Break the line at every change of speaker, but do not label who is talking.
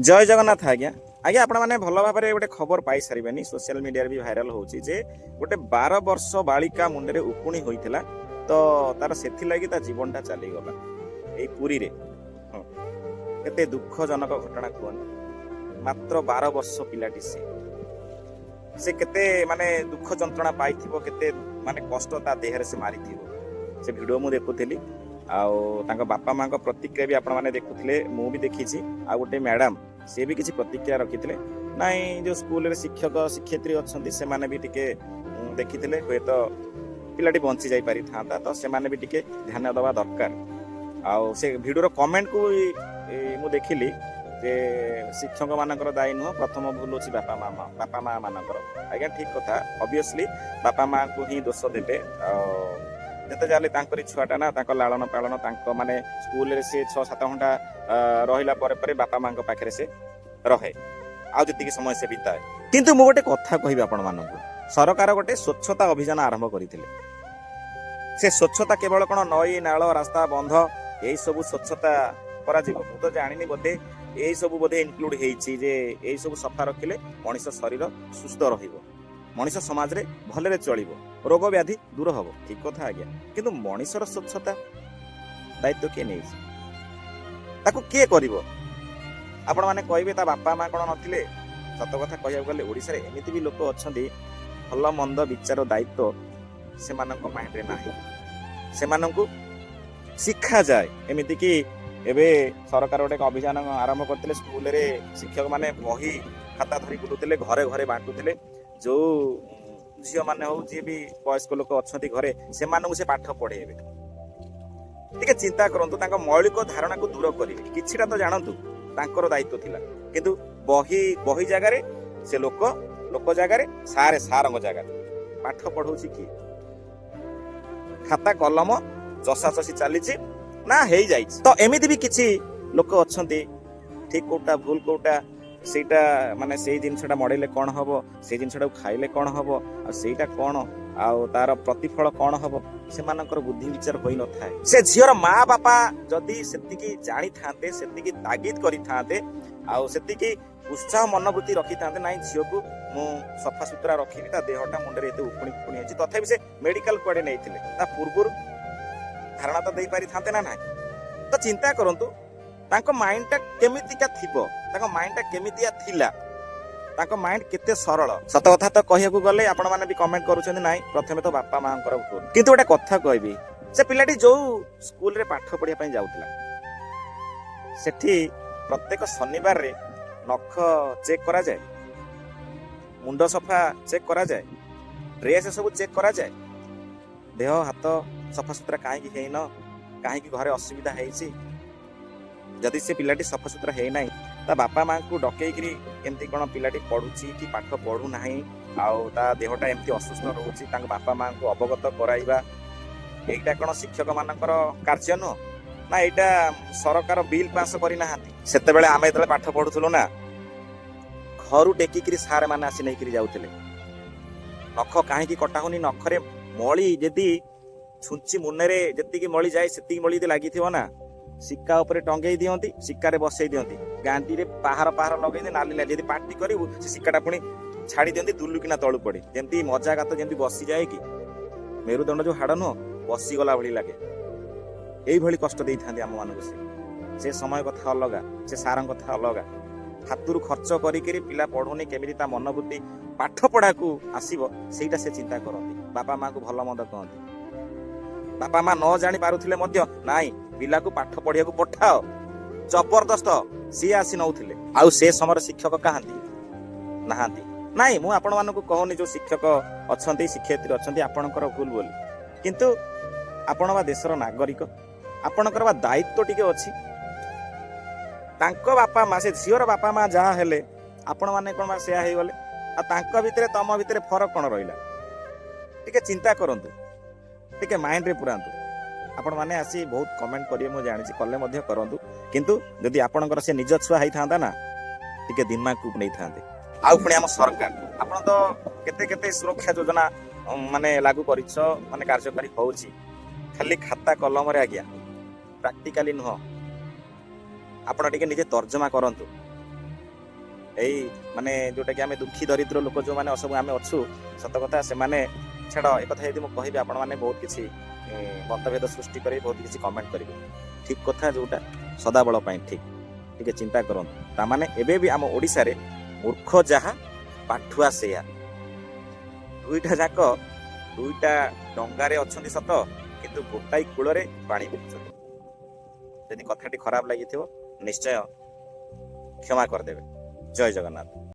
जय जगन्नाथ आज्ञा आज्ञा आपण मैंने भल भाव में गोटे खबर पाई सारे सोशल मीडिया भी भाइराल होची जे गोटे 12 वर्ष बालिका मुंडे उकुणी होइथिला तो तार सेथि लागि ता जीवनटा चली गला ए पुरी रे केते दुखजनक घटना कोन मात्र 12 वर्ष पिलाटी से केते माने दुख जंत्रणा पाइथिबो केते माने कष्ट ता देहरे से मारिथिबो से वीडियो मु देखुथिली आउ तांको बापा माँ को प्रतिक्रिया भी आपण माने देखुथिले मु भी देखिछि आ गोटे मैडम से भी किसी प्रतिक्रिया रखिथिले नाई जो स्कूल रे शिक्षक शिक्षयित्री अछंती से माने भी टिके देखिथिले होय तो पिलाटी बंची जाई पारि थांता तो से माने भी टिके ध्यान दवा दरकार आउ से वीडियो रो कमेंट को मु देखिली जे शिक्षक मानकर दायी नुह प्रथम भूल होछि बापा माँ मानकर आज्ञा ठीक कथा ऑब्वियसली बापा माँ को ही दोष देबे जेते जाले तांकरी छुआटा ना तांको लालन पालन तांको माने स्कूल रे से 6-7 घंटा रहिला परे परे बापा माँ पाखे से रहे आ जति समय से बिताए किंतु मु गोटे कथा कहबी आपण मानकु सरकार गोटे स्वच्छता अभियान आरंभ करथिले से स्वच्छता केवल कोन नई नाଳ रास्ता बंध एई सब स्वच्छता करा जीवो मु तो जानिनी बोधे एई सब बोधे इंक्लूड हेछि जे एई सब सफा रखिले मनुष्य शरीर सुस्थ रहिबो मनुष्य समाज रे भलरे चलिबो रोग व्याधि दूर हबो ठीक कथा आज्ञा किंतु मनुष्यर स्वच्छता दायित्व के नै ताको के करिवो आपण माने कहबे ता बापा माँ कोन नथिले सत कथा कहया गले ओडिसा रे एमिति भी लोक अछंती भल मंद विचार दायित्व से मानक माइंड रे नाही से मानकु शिक्षा जाय एमिति कि एबे सरकार गोटे अभियान आरंभ करथिले स्कूल रे शिक्षक माने बही खाता धरी बुलुथिले घरे घरे बांटुथिले जो झील मैंने हो जी भी वयस्क लोक अच्छा घरे से से पाठ पढ़ेबे टिके चिंता करंतु तांको मौलिक धारणा को दूर करिवे किछिटा तो जानंतु तांकर दायित्व थिला किंतु बही जगह रे से लोक जगह रे सारंग जगह पाठ पढ़ौछि कि खाता कलम चसाचसी चलीछि ना हेई जाइछि तो एमिति भी किछि लोक अछंती ठीक कोटा भूल कोटा सेटा माने सेई जिनसटा मडेले कोन हबो सेई जिनसटा खाइले कोन हबो आ सेटा कोन आ तार प्रतिफल कोन हबो से मानकर बुद्धि विचार होई न थाए से झियर माँ बापा जदी सेति की जानि थांते सेति की तागिद करि थांते आ सेति की उत्साह मनोवृत्ति रखि थांते नाही झियो को मु सफा सुतरा रखिबी ता देहटा मुंडरे एते उपुणी अछि तथापि से मेडिकल कोडे नैथिले ता पूर्वरु धारणा तो देई पारि थांते ना नाही तो चिंता करंतु तांको माइंड टा केमितिका थिबो तांको माइंड टा केमितिया थिला तांको माइंड केते सरल सत कथा तो कहिया को गले आपण माने भी कमेंट करूछन नाही प्रथमे तो बापा मां कर भूल किंतु एटा कथा कहबी से पिलाटी जो स्कूल रे पाठ पढिया पई जाउतला सेठी प्रत्येक शनिवार रे नख चेक करा जाय मुंडो सफा चेक करा जाय ड्रेस सब चेक करा जाय देह हाथ सफा सुतरा काहे की हेइन काहे की घरे असुविधा हेइछि जदि से पिलाटी सफा सुतरा है ना ता बापा माँ को डकईकरी एमती कौन पिलाटी पढ़ुची कि पाठ पढ़ू ना आउ ता देहटा एमती असुस्थ रोची बापा माँ को अवगत कराइबा एटा कौन शिक्षक मानकर कार्य नुह ना एटा सरकार बिल पास करना सेते बेले आमे जतले पाठ पढ़ुथुलो ना घर टेकिकरी सार माने आसी नै करी जाउतले नख काहे की कटा होनी नखरे मळी जदी छुंची मुन्नेरे जति की मळी जाय सेति मळी दे लागि थिवो ना सिक्का ऊपर टंगई दियंती सिक्का रे बसई दियंती गांटी रे पहाड़ लगे दे नाली नाली यदि पार्टी करिवु से सिक्काटा पुणी छाड़ी दियंती दुलुकिना तळु पड़े जेमती मजा गात जेमती बसी जाए कि मेरुदंड जो हाड़ नुह बसी गला भली लागे एई भली कष्ट देई थांदी हम मानक से समय कथा अलगा से सारंग कथा अलगा हातुरु खर्च करी करी पिला पढुनी केमिति ता मनोवृत्ति पाठ पढ़ा को आसीबो सेटा से चिंता करंती बापा माँ को भल मंद कहंती बापा माँ न जानी पारुथिले मध्य नाई पिला को पाठ पढ़िया को पठाओ जबरदस्त सी आसी नौथिले आउ से समय शिक्षक कहांती नहांती नाई मु आपण मानकु कहूनी जो शिक्षक अछंती शिक्षयित्री अछंती आपणकर भूल बोली किंतु आपण बा देशर नागरिक आपणकर बा दायित्व टिके अछि तांको बापा माँ से झियर बापा माँ जहा हेले आपण माने कोन बा सेया हे गले आ तांको भितरे तम भितरे फरक कोन रहिला टिके चिंता करंतु टिके माइंड रे पुरांतु आपण माने आसी बहुत कमेंट करिए मु जानि कले मध्य करंतु किंतु जदि आपणकर से निज छुआ हेई थांदा ना टिके दिमाग को नै थांदे आउ पुणी हम सरकार आपण तो केते केते सुरक्षा योजना माने लागू करिछ माने कार्यकारी होउची खाली खाता कलम रे आज्ञा प्रैक्टिकली नुह आपण टिके निजे तर्जमा करंतु ଏଇ ମାନେ ଯୋଉଟା କି ଆମେ ଦୁଃଖୀ ଦରିଦ୍ର ଲୋକ ଯୋଉମାନେ ସବୁ ଆମେ ଅଛୁ, ସତ କଥା ସେମାନେ ଛାଡ଼, ଏକଥା ଯଦି ମୁଁ କହିବି ଆପଣମାନେ ବହୁତ କିଛି ମତଭେଦ ସୃଷ୍ଟି କରିବେ, ବହୁତ କିଛି କମେଣ୍ଟ କରିବେ। ଠିକ କଥା ଯୋଉଟା ସଦାବେଳ ପାଇଁ ଠିକ, ଟିକେ ଚିନ୍ତା କରନ୍ତୁ। ତାମାନେ ଏବେ ବି ଆମ ଓଡ଼ିଶାରେ ମୂର୍ଖ ଯାହା ପାଠୁଆ ସେଇଆ, ଦୁଇଟା ଯାକ ଦୁଇଟା ଡଙ୍ଗାରେ ଅଛନ୍ତି ସତ, କିନ୍ତୁ ଗୋଟାଇ କୂଳରେ ପାଣି ପିଉଛନ୍ତି। ଯଦି କଥାଟି ଖରାପ ଲାଗିଥିବ ନିଶ୍ଚୟ କ୍ଷମା କରିଦେବେ। ଜୟ ଜଗନ୍ନାଥ।